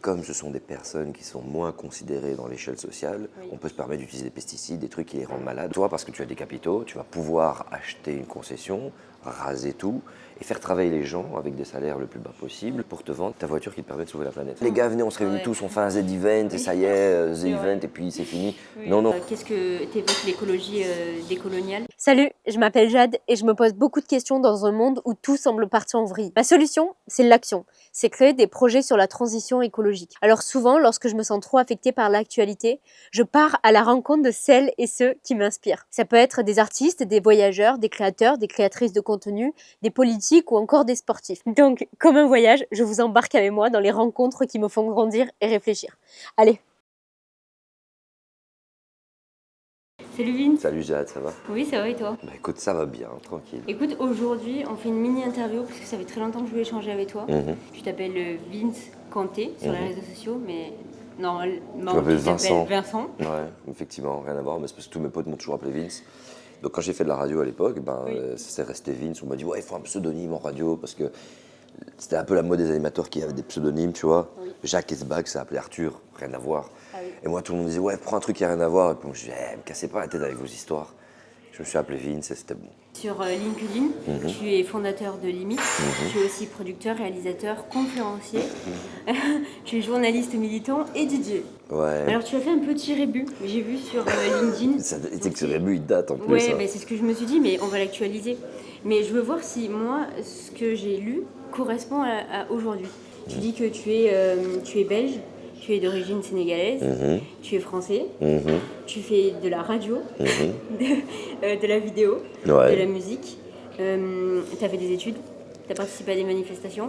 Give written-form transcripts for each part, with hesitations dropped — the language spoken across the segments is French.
Comme ce sont des personnes qui sont moins considérées dans l'échelle sociale, Oui. on peut se permettre d'utiliser des pesticides, des trucs qui les rendent malades. Toi, parce que tu as des capitaux, tu vas pouvoir acheter une concession, raser tout et faire travailler les gens avec des salaires le plus bas possible pour te vendre ta voiture qui te permet de sauver la planète. Les gars, venez, on se réunit Ouais. tous, on fait un Z-Event et ça y est, C'est vrai. Z-Event et puis c'est fini. Oui. Non, non. Qu'est-ce que t'évoques l'écologie décoloniale? Salut, je m'appelle Jade et je me pose beaucoup de questions dans un monde où tout semble partir en vrille. Ma solution, c'est l'action. C'est créer des projets sur la transition écologique. Alors souvent, lorsque je me sens trop affectée par l'actualité, je pars à la rencontre de celles et ceux qui m'inspirent. Ça peut être des artistes, des voyageurs, des créateurs, des créatrices de contenu, des politiques ou encore des sportifs. Donc, comme un voyage, je vous embarque avec moi dans les rencontres qui me font grandir et réfléchir. Allez. Salut Vince. Salut Jade, ça va? Oui, ça va et toi? Bah écoute, ça va bien, tranquille. Écoute, aujourd'hui, on fait une mini-interview parce que ça fait très longtemps que je voulais échanger avec toi. Tu t'appelles Vince Kanté sur les réseaux sociaux, mais normalement, Je m'appelle tu t'appelles Vincent. Ouais, effectivement, rien à voir, mais c'est parce que tous mes potes m'ont toujours appelé Vince. Donc quand j'ai fait de la radio à l'époque, Oui. c'est resté Vince. On m'a dit, ouais, il faut un pseudonyme en radio, parce que c'était un peu la mode des animateurs qui avaient des pseudonymes, tu vois. Oui. Jacques Esbag, ça s'appelait Arthur, rien à voir. Ah oui. Et moi, tout le monde disait, ouais, prends un truc qui a rien à voir. Et puis moi, je disais, me cassez pas la tête avec vos histoires. Je me suis appelé Vince et c'était bon. Sur LinkedIn, tu es fondateur de Limite, tu es aussi producteur, réalisateur, conférencier, tu es journaliste militant et DJ. Ouais. Alors tu as fait un petit rébut, j'ai vu sur LinkedIn. C'est que ce rébut, il date en plus. Ouais, hein. c'est ce que je me suis dit, mais on va l'actualiser. Mais je veux voir si moi, ce que j'ai lu correspond à aujourd'hui. Tu dis que tu es belge, tu es d'origine sénégalaise, tu es français, tu fais de la radio, de la vidéo, Ouais. de la musique. Tu as fait des études, tu as participé à des manifestations.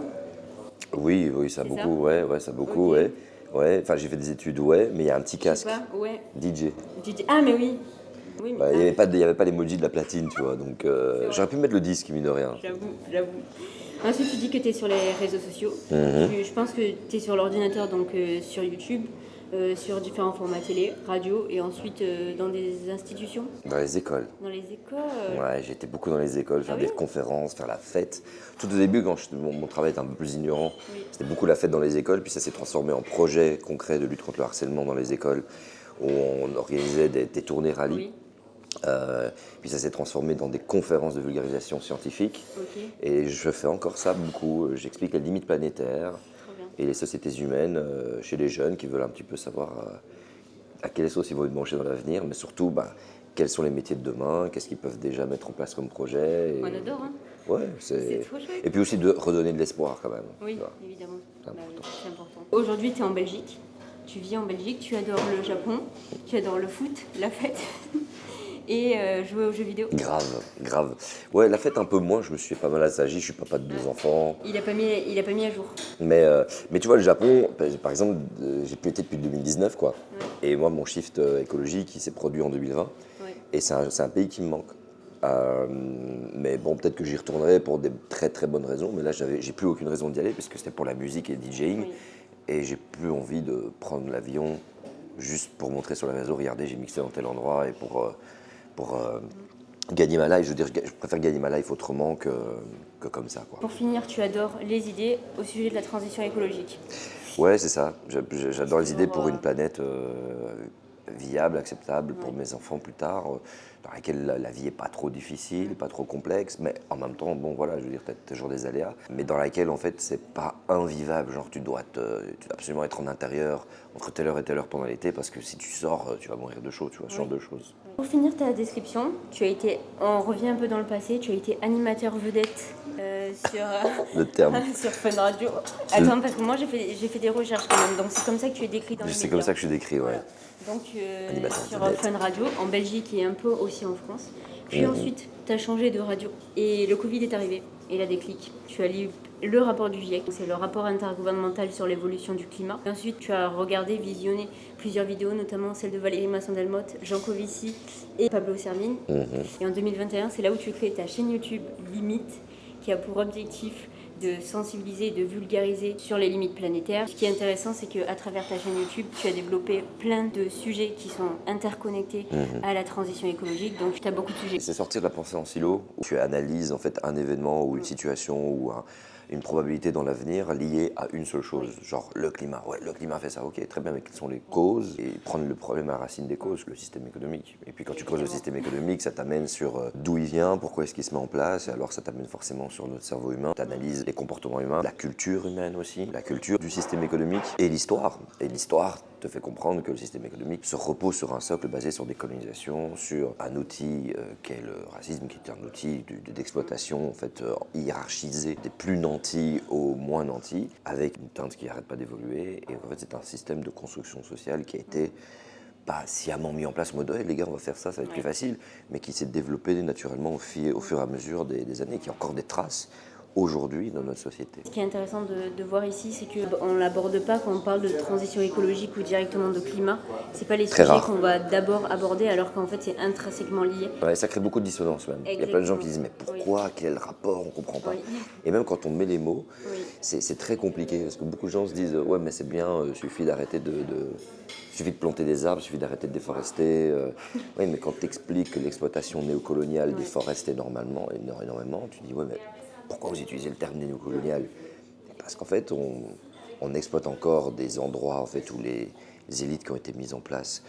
Oui, ça C'est beaucoup, ça ouais, ça beaucoup, Ok. ouais. Ouais, enfin j'ai fait des études, ouais, mais il y a un petit Je sais casque, pas, ouais. DJ. Ah, mais oui. Oui, mais Ouais, il n'y avait pas l'emoji de la platine, tu vois, donc vrai. j'aurais pu mettre le disque, mine de rien. J'avoue. Ensuite, tu dis que tu es sur les réseaux sociaux. Je pense que tu es sur l'ordinateur, donc sur YouTube, sur différents formats télé, radio, et ensuite dans des institutions. Dans les écoles. Dans les écoles. Ouais, j'étais beaucoup dans les écoles, faire Ah oui des conférences, faire la fête. Tout au début, quand mon travail était un peu plus ignorant, Oui. c'était beaucoup la fête dans les écoles, puis ça s'est transformé en projet concret de lutte contre le harcèlement dans les écoles, où on organisait des tournées rallye. Oui, Puis ça s'est transformé dans des conférences de vulgarisation scientifique. ok, Et je fais encore ça beaucoup. J'explique les limites planétaires trop bien. et les sociétés humaines chez les jeunes qui veulent un petit peu savoir à quelle sauce ils vont être mangés dans l'avenir, mais surtout quels sont les métiers de demain, qu'est-ce qu'ils peuvent déjà mettre en place comme projet. On adore, hein. Ouais, C'est trop chouette. Et puis aussi de redonner de l'espoir quand même. Oui, tu vois. évidemment. C'est Bah oui, important. c'est important. Aujourd'hui, tu es en Belgique. Tu vis en Belgique, tu adores le Japon, tu adores le foot, la fête et jouer aux jeux vidéo. Grave. Ouais, la fête un peu moins, je me suis fait pas mal assagi, je suis papa de 2 enfants. Il a pas mis à jour. Mais tu vois, le Japon, par exemple, j'ai plus été depuis 2019, quoi. Et moi, mon shift écologique, il s'est produit en 2020. Ouais. Et c'est un pays qui me manque. Mais bon, peut-être que j'y retournerai pour des très très bonnes raisons. Mais là, j'ai plus aucune raison d'y aller parce que c'était pour la musique et le DJing. Oui. Et j'ai plus envie de prendre l'avion juste pour montrer sur les réseaux, regardez, j'ai mixé dans tel endroit et pour gagner ma life. Je veux dire, je préfère gagner ma life autrement que comme ça, quoi. Pour finir, tu adores les idées au sujet de la transition écologique. Ouais, c'est ça. J'adore les idées pour Pour, une planète viable, acceptable pour Ouais. mes enfants plus tard, dans laquelle la vie est pas trop difficile, pas trop complexe, mais en même temps, bon voilà, je veux dire, t'as toujours des aléas, mais dans laquelle en fait c'est pas invivable, genre tu dois absolument être en intérieur entre telle heure et telle heure pendant l'été, parce que si tu sors, tu vas mourir de chaud, tu vois, ce genre de choses. Pour finir ta description, on revient un peu dans le passé, tu as été animateur vedette sur, Le terme. sur Fun Radio. Attends, parce que moi j'ai fait des recherches quand même, donc c'est comme ça que tu es décrit dans les C'est médias. comme ça que je suis décrit, ouais. Voilà. Donc Animateur sur vedette. Fun Radio, en Belgique et un peu aussi en France. Puis ensuite, tu as changé de radio. Et le Covid est arrivé, et la déclic. Tu as lu le rapport du GIEC, c'est le rapport intergouvernemental sur l'évolution du climat. Et ensuite, tu as regardé, visionné plusieurs vidéos, notamment celle de Valérie Masson-Delmotte, Jean Covici et Pablo Servigne. Et en 2021, c'est là où tu crées ta chaîne YouTube Limite, qui a pour objectif de sensibiliser et de vulgariser sur les limites planétaires. Ce qui est intéressant, c'est qu'à travers ta chaîne YouTube, tu as développé plein de sujets qui sont interconnectés à la transition écologique. Donc, tu as beaucoup de sujets. C'est sortir de la pensée en silo, où tu analyses en fait un événement ou une situation ou une probabilité dans l'avenir liée à une seule chose, genre le climat. Ouais, le climat fait ça, ok, très bien, mais quelles sont les causes? Et prendre le problème à la racine des causes, le système économique. Et puis quand tu creuses le système économique, ça t'amène sur d'où il vient, pourquoi est-ce qu'il se met en place, et alors ça t'amène forcément sur notre cerveau humain, tu analyses les comportements humains, la culture humaine aussi, la culture du système économique et l'histoire. Et l'histoire te fait comprendre que le système économique se repose sur un socle basé sur des colonisations, sur un outil qu'est le racisme, qui est un outil d'exploitation en fait, hiérarchisé des plus nantis aux moins nantis, avec une teinte qui n'arrête pas d'évoluer. Et en fait, c'est un système de construction sociale qui a été pas sciemment mis en place en mode ouais, les gars on va faire ça, ça va être plus facile, mais qui s'est développé naturellement au fur et à mesure des années, qui a encore des traces aujourd'hui dans notre société. Ce qui est intéressant de voir ici, c'est qu'on ne l'aborde pas quand on parle de transition écologique ou directement de climat. C'est pas les Très sujets rare. qu'on va d'abord aborder, alors qu'en fait c'est intrinsèquement lié. Ouais, ça crée beaucoup de dissonance même. Il y a plein de gens qui disent mais pourquoi, quel est le rapport, on comprend pas. Oui. Et même quand on met les mots, Oui. c'est très compliqué parce que beaucoup de gens se disent ouais mais c'est bien, suffit d'arrêter suffit de planter des arbres, suffit d'arrêter de déforester. Oui mais quand tu expliques que l'exploitation néocoloniale déforeste énormément, tu dis ouais mais pourquoi vous utilisez le terme néocolonial? Parce qu'en fait on exploite encore des endroits en fait où les élites qui ont été mises en place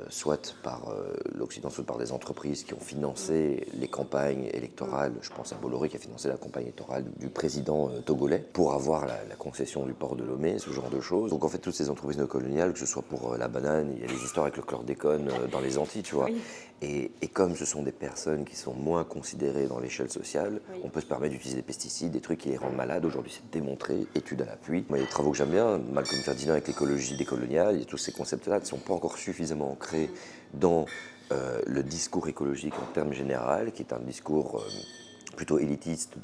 soit par l'Occident, soit par des entreprises qui ont financé les campagnes électorales. Je pense à Bolloré qui a financé la campagne électorale du président togolais pour avoir la concession du port de Lomé, ce genre de choses. Donc en fait, toutes ces entreprises néocoloniales, que ce soit pour la banane, il y a des histoires avec le chlordécone dans les Antilles, tu vois. Oui. Et comme ce sont des personnes qui sont moins considérées dans l'échelle sociale, on peut se permettre d'utiliser des pesticides, des trucs qui les rendent malades. Aujourd'hui, c'est démontré, études à l'appui. Moi, il y a des travaux que j'aime bien, Malcolm Ferdinand avec l'écologie décoloniale, il y a tous ces concepts-là qui ne sont pas encore suffisamment ancrés dans le discours écologique en termes généraux, qui est un discours plutôt élitiste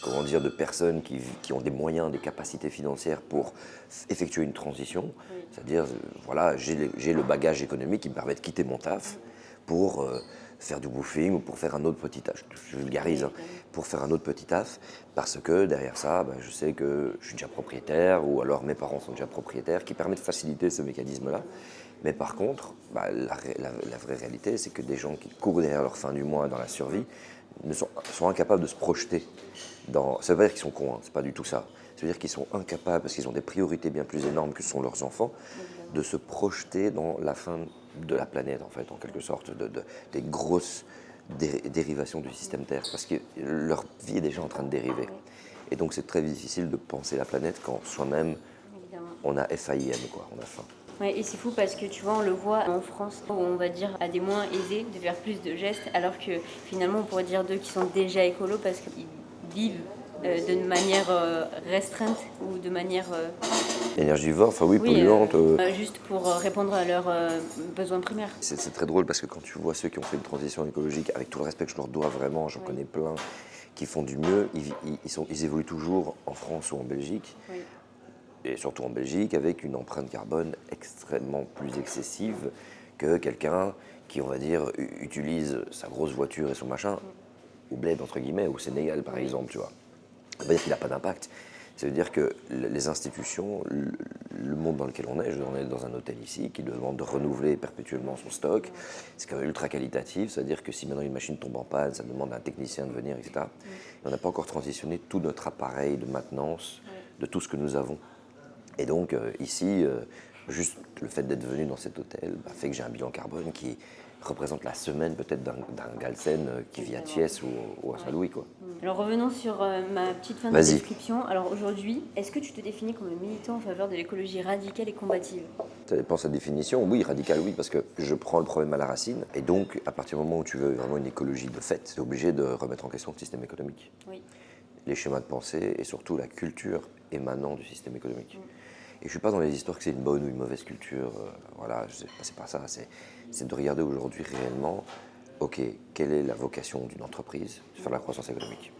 comment dire, de personnes qui ont des moyens, des capacités financières pour effectuer une transition. C'est-à-dire, voilà, j'ai le bagage économique qui me permet de quitter mon taf pour faire du woofing ou pour faire un autre petit taf, je vulgarise, hein, pour faire un autre petit taf, parce que derrière ça, je sais que je suis déjà propriétaire, ou alors mes parents sont déjà propriétaires, qui permet de faciliter ce mécanisme-là. Mais par contre, la vraie réalité, c'est que des gens qui courent derrière leur fin du mois dans la survie sont incapables de se projeter dans... Ça veut pas dire qu'ils sont cons, hein, c'est pas du tout ça. Ça veut dire qu'ils sont incapables, parce qu'ils ont des priorités bien plus énormes que sont leurs enfants, de se projeter dans la fin de la planète, en fait, en quelque sorte, des grosses dérivations du système Terre, parce que leur vie est déjà en train de dériver. Et donc c'est très difficile de penser la planète quand soi-même, on a FAIM, quoi, on a faim. Ouais, et c'est fou parce que tu vois, on le voit en France, où on va dire à des moins aisés de faire plus de gestes, alors que finalement on pourrait dire d'eux qui sont déjà écolos parce qu'ils vivent de manière restreinte ou de manière... Énergivore, enfin oui, polluante. Juste pour répondre à leurs besoins primaires. C'est très drôle parce que quand tu vois ceux qui ont fait une transition écologique, avec tout le respect que je leur dois vraiment, j'en connais plein qui font du mieux, ils évoluent toujours en France ou en Belgique. Oui. Et surtout en Belgique, avec une empreinte carbone extrêmement plus excessive que quelqu'un qui, on va dire, utilise sa grosse voiture et son machin au bled, entre guillemets, au Sénégal, par exemple, tu vois. Ça veut dire qu'il n'a pas d'impact. Ça veut dire que les institutions, le monde dans lequel on est dans un hôtel ici, qui demande de renouveler perpétuellement son stock, c'est quand même ultra qualitatif, c'est-à-dire que si maintenant une machine tombe en panne, ça demande à un technicien de venir, etc. Et on n'a pas encore transitionné tout notre appareil de maintenance, de tout ce que nous avons. Et donc ici, juste le fait d'être venu dans cet hôtel fait que j'ai un bilan carbone qui représente la semaine peut-être d'un Galsen qui vit à Thiès ou à Saint-Louis, quoi. Alors revenons sur ma petite fin de Vas-y. description. Alors aujourd'hui, est-ce que tu te définis comme un militant en faveur de l'écologie radicale et combative? Ça dépend de sa définition. Oui, radical, oui, parce que je prends le problème à la racine. Et donc, à partir du moment où tu veux vraiment une écologie de fait, tu es obligé de remettre en question le système économique. Oui. Les schémas de pensée et surtout la culture émanant du système économique. Et je ne suis pas dans les histoires que c'est une bonne ou une mauvaise culture. Voilà, c'est pas ça. C'est de regarder aujourd'hui réellement, ok, quelle est la vocation d'une entreprise? C'est faire la croissance économique.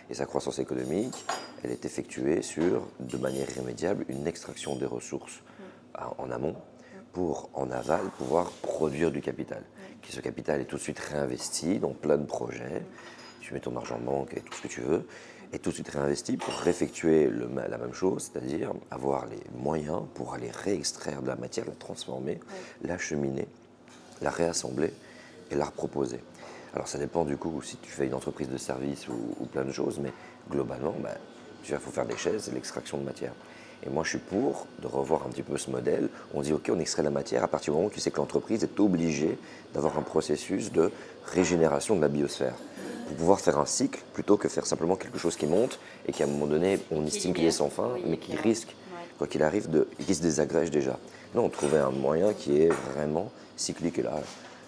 Et sa croissance économique, elle est effectuée sur, de manière irrémédiable, une extraction des ressources en amont pour, en aval, pouvoir produire du capital. Et ce capital est tout de suite réinvesti dans plein de projets. Tu mets ton argent en banque et tout ce que tu veux, et tout de suite réinvesti pour réeffectuer la même chose, c'est-à-dire avoir les moyens pour aller réextraire de la matière, la transformer, l'acheminer, la réassembler et la reproposer. Alors ça dépend du coup si tu fais une entreprise de service ou plein de choses, mais globalement, il faut faire des chaises et l'extraction de matière. Et moi je suis pour de revoir un petit peu ce modèle. On dit ok, on extrait la matière à partir du moment où tu sais que l'entreprise est obligée d'avoir un processus de régénération de la biosphère pour pouvoir faire un cycle plutôt que faire simplement quelque chose qui monte et qui à un moment donné on estime qu'il est sans fin, Oui, mais qui clairement. risque, quoi qu'il arrive, qui se désagrège déjà. Non, on trouvait un moyen qui est vraiment cyclique. Et là,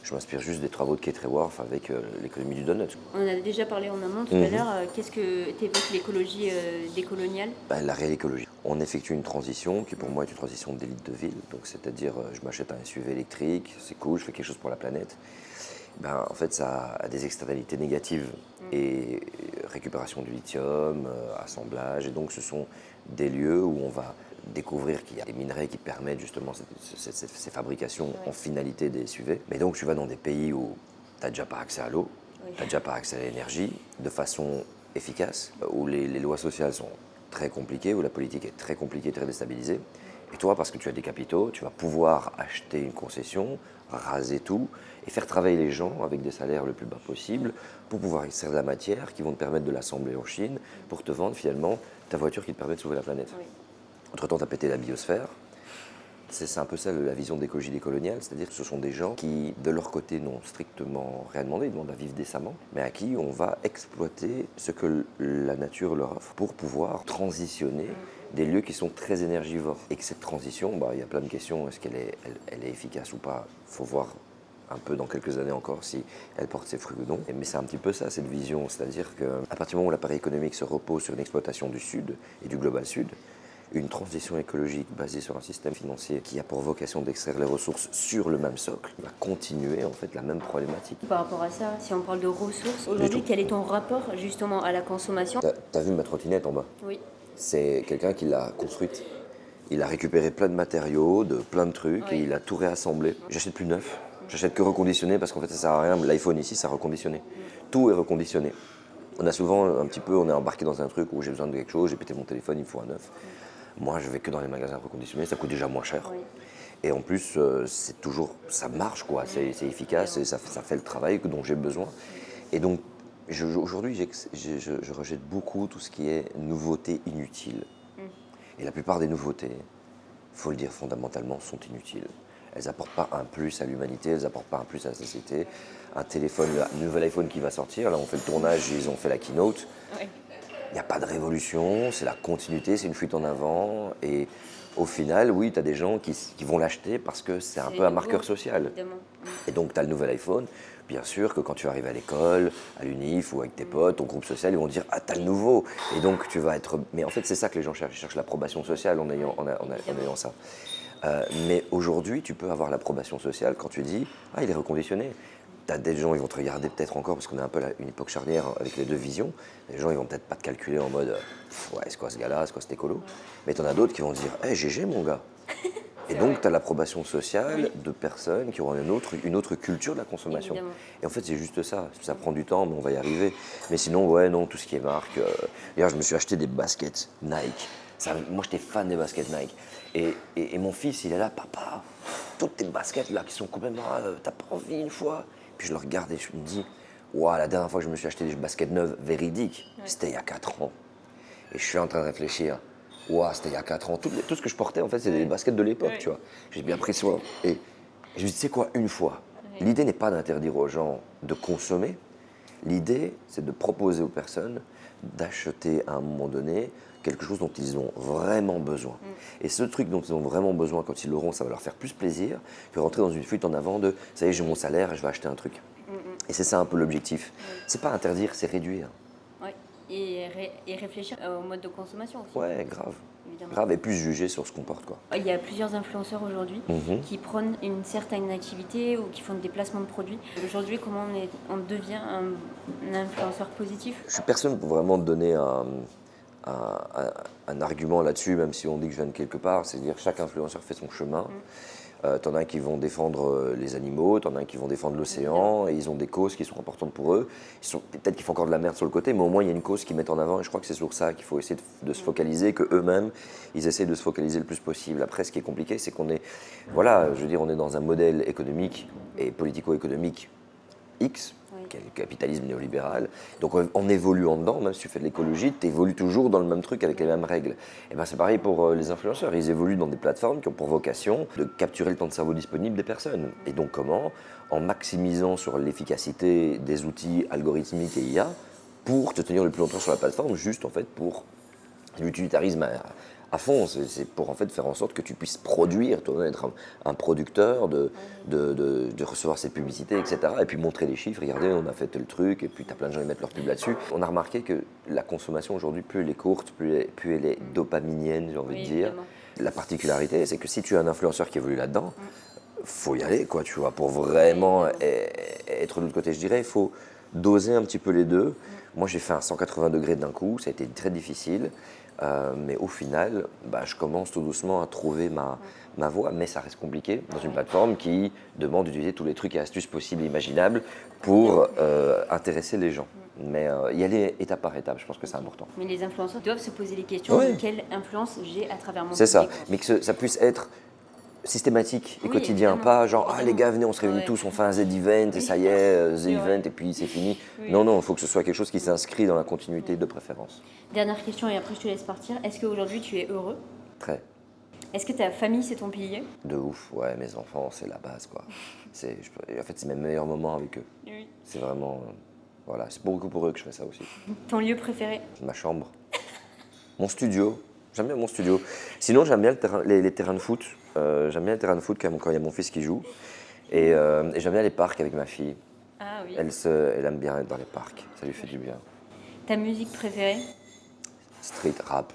je m'inspire juste des travaux de Kate Raworth avec l'économie du donut. On a déjà parlé en amont tout à l'heure. Qu'est-ce que t'évoques l'écologie décoloniale? La réelle écologie. On effectue une transition qui pour moi est une transition d'élite de ville. Donc c'est-à-dire je m'achète un SUV électrique, c'est cool, je fais quelque chose pour la planète. En fait ça a des externalités négatives et récupération du lithium, assemblage. Et donc ce sont des lieux où on va découvrir qu'il y a des minerais qui permettent justement ces fabrications en finalité des SUV. Mais donc tu vas dans des pays où tu n'as déjà pas accès à l'eau, tu n'as déjà pas accès à l'énergie de façon efficace, où les lois sociales sont très compliquées, où la politique est très compliquée, très déstabilisée. Et toi, parce que tu as des capitaux, tu vas pouvoir acheter une concession, raser tout et faire travailler les gens avec des salaires le plus bas possible pour pouvoir extraire de la matière qui vont te permettre de l'assembler en Chine pour te vendre finalement ta voiture qui te permet de sauver la planète. Oui. Entre-temps, tu as pété la biosphère. C'est un peu ça la vision d'écologie décoloniale, c'est-à-dire que ce sont des gens qui, de leur côté, n'ont strictement rien demandé, ils demandent à vivre décemment, mais à qui on va exploiter ce que la nature leur offre pour pouvoir transitionner des lieux qui sont très énergivores. Et que cette transition, il y a plein de questions, est-ce qu'elle est, elle est efficace ou pas? Il faut voir un peu dans quelques années encore si elle porte ses fruits ou non. Mais c'est un petit peu ça, cette vision, c'est-à-dire qu'à partir du moment où l'appareil économique se repose sur une exploitation du Sud et du global Sud, une transition écologique basée sur un système financier qui a pour vocation d'extraire les ressources sur le même socle va continuer en fait la même problématique. Par rapport à ça, si on parle de ressources, aujourd'hui, quel est ton rapport justement à la consommation? T'as vu ma trottinette en bas? Oui. C'est quelqu'un qui l'a construite. Il a récupéré plein de matériaux, de plein de trucs, Oui. et il a tout réassemblé. J'achète plus neuf, j'achète que reconditionné parce qu'en fait ça sert à rien. L'iPhone ici, ça reconditionné. Tout est reconditionné. On a souvent un petit peu, on est embarqué dans un truc où j'ai besoin de quelque chose, j'ai pété mon téléphone, il me faut un neuf. Moi, je vais que dans les magasins reconditionnés, ça coûte déjà moins cher. Oui. Et en plus, c'est toujours, ça marche quoi, c'est efficace et ça fait le travail dont j'ai besoin. Et donc, aujourd'hui, je rejette beaucoup tout ce qui est nouveauté inutile. Et la plupart des nouveautés, il faut le dire fondamentalement, sont inutiles. Elles n'apportent pas un plus à l'humanité, elles n'apportent pas un plus à la société. Un téléphone, le nouvel iPhone qui va sortir, là on fait le tournage, ils ont fait la keynote. Oui. Il n'y a pas de révolution, c'est la continuité, c'est une fuite en avant. Et au final, oui, tu as des gens qui vont l'acheter parce que c'est un peu un marqueur social. Évidemment. Et donc, tu as le nouvel iPhone. Bien sûr que quand tu arrives à l'école, à l'UNIF ou avec tes potes, ton groupe social, ils vont te dire ah, t'as le nouveau. Et donc, tu vas être. Mais en fait, c'est ça que les gens cherchent. Ils cherchent l'approbation sociale en ayant ça. Mais aujourd'hui, tu peux avoir l'approbation sociale quand tu dis ah, il est reconditionné. T'as des gens, ils vont te regarder peut-être encore, parce qu'on est un peu à une époque charnière avec les deux visions. Les gens, ils vont peut-être pas te calculer en mode ouais, c'est quoi ce gars-là, c'est quoi cet écolo. Mais t'en as d'autres qui vont dire hey, GG, mon gars. Et donc, tu as l'approbation sociale de personnes qui auront une autre culture de la consommation. Évidemment. Et en fait, c'est juste ça. Ça prend du temps, mais on va y arriver. Mais sinon, ouais, non, tout ce qui est marque. D'ailleurs, je me suis acheté des baskets Nike. Moi, j'étais fan des baskets Nike. Et mon fils, il est là, papa, toutes tes baskets là qui sont complètement. T'as pas envie une fois? Puis je le regarde et je me dis, waouh, la dernière fois que je me suis acheté des baskets neuves véridiques, c'était il y a 4 ans. Et je suis en train de réfléchir. Ouah, c'était il y a 4 ans. Tout ce que je portais, en fait, c'est des baskets de l'époque, tu vois. J'ai bien pris soin. Et je me dis, tu sais quoi, une fois, l'idée n'est pas d'interdire aux gens de consommer. L'idée, c'est de proposer aux personnes d'acheter à un moment donné quelque chose dont ils ont vraiment besoin. Et ce truc dont ils ont vraiment besoin, quand ils l'auront, ça va leur faire plus plaisir que rentrer dans une fuite en avant de « ça y est, j'ai mon salaire et je vais acheter un truc ». Et c'est ça un peu l'objectif. C'est pas interdire, c'est réduire. Ouais. Et réfléchir au mode de consommation aussi. Ouais, grave. Évidemment. Grave, et plus juger sur ce qu'on porte, quoi. Il y a plusieurs influenceurs aujourd'hui qui prônent une certaine activité ou qui font des placements de produits. Aujourd'hui, comment on devient un influenceur positif? Je suis personne pour vraiment te donner un argument là-dessus, même si on dit que je viens de quelque part. C'est-à-dire que chaque influenceur fait son chemin. T'en as qui vont défendre les animaux, t'en as qui vont défendre l'océan, et ils ont des causes qui sont importantes pour eux. Peut-être qu'ils font encore de la merde sur le côté, mais au moins il y a une cause qu'ils mettent en avant, et je crois que c'est sur ça qu'il faut essayer de se focaliser, que eux-mêmes, ils essaient de se focaliser le plus possible. Après, ce qui est compliqué, c'est qu'on est, voilà, je veux dire, on est dans un modèle économique et politico-économique X, Oui. qui est le capitalisme néolibéral. Donc en évoluant dedans, même si tu fais de l'écologie, tu évolues toujours dans le même truc avec les mêmes règles. Et ben c'est pareil pour les influenceurs. Ils évoluent dans des plateformes qui ont pour vocation de capturer le temps de cerveau disponible des personnes. Et donc comment? En maximisant sur l'efficacité des outils algorithmiques et IA pour te tenir le plus longtemps sur la plateforme, juste en fait pour l'utilitarisme à fond. C'est pour en fait faire en sorte que tu puisses produire, toi, être un producteur, de recevoir ces publicités, etc. Et puis montrer les chiffres, regardez, on a fait tel truc, et puis tu as plein de gens qui mettent leur pub là-dessus. On a remarqué que la consommation aujourd'hui, plus elle est courte, plus elle est dopaminienne, j'ai envie Oui, de dire. évidemment. La particularité, c'est que si tu es un influenceur qui évolue là-dedans, faut y aller, quoi, tu vois, pour vraiment être de l'autre côté. Je dirais, il faut doser un petit peu les deux. Moi, j'ai fait un 180 degrés d'un coup, ça a été très difficile, mais au final, bah, je commence tout doucement à trouver ma voie, mais ça reste compliqué dans une plateforme qui demande d'utiliser tous les trucs et astuces possibles et imaginables pour intéresser les gens. Mais y aller étape par étape, je pense que c'est important. Mais les influenceurs doivent se poser les questions Ouais. de quelle influence j'ai à travers mon C'est ça, public. mais que ça puisse être systématique et Oui, quotidien, évidemment. pas genre ah les Évidemment. gars venez on se réunit Ouais. tous, on fait un Z-event et ça y est, The C'est vrai. event et puis c'est fini. Oui. Non, il faut que ce soit quelque chose qui s'inscrit dans la continuité de préférence. Dernière question et après je te laisse partir. Est-ce qu'aujourd'hui tu es heureux? Très, Est-ce que ta famille c'est ton pilier? de ouf, ouais, mes enfants c'est la base quoi. En fait c'est mes meilleurs moments avec eux. Oui. C'est vraiment, voilà, c'est beaucoup pour eux que je fais ça aussi. Ton lieu préféré? Ma chambre, mon studio, j'aime bien mon studio. Sinon j'aime bien les terrains de foot, j'aime bien les terrains de foot quand il y a mon fils qui joue. Et j'aime bien les parcs avec ma fille. Ah oui. Elle aime bien être dans les parcs, ça lui fait du bien. Ta musique préférée? Street rap.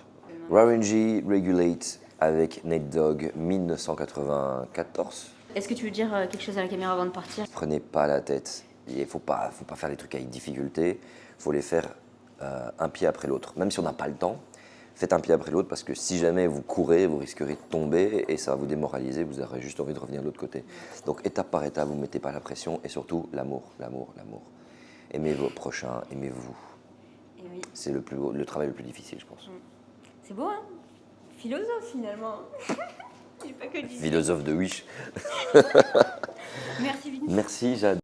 Warren G Regulate avec Nate Dogg 1994. Est-ce que tu veux dire quelque chose à la caméra avant de partir? Prenez pas la tête. Il faut pas faire les trucs avec difficulté. Il faut les faire un pied après l'autre. Même si on n'a pas le temps, faites un pied après l'autre parce que si jamais vous courez, vous risquerez de tomber et ça va vous démoraliser. Vous aurez juste envie de revenir de l'autre côté. Donc étape par étape, vous ne mettez pas la pression et surtout l'amour, l'amour, l'amour. Aimez vos prochains, aimez-vous. Eh oui. C'est le travail le plus difficile, je pense. C'est beau, hein? Philosophe finalement. J'ai pas que dit. Philosophe de Wish. Merci Vinicius. Merci, Jade.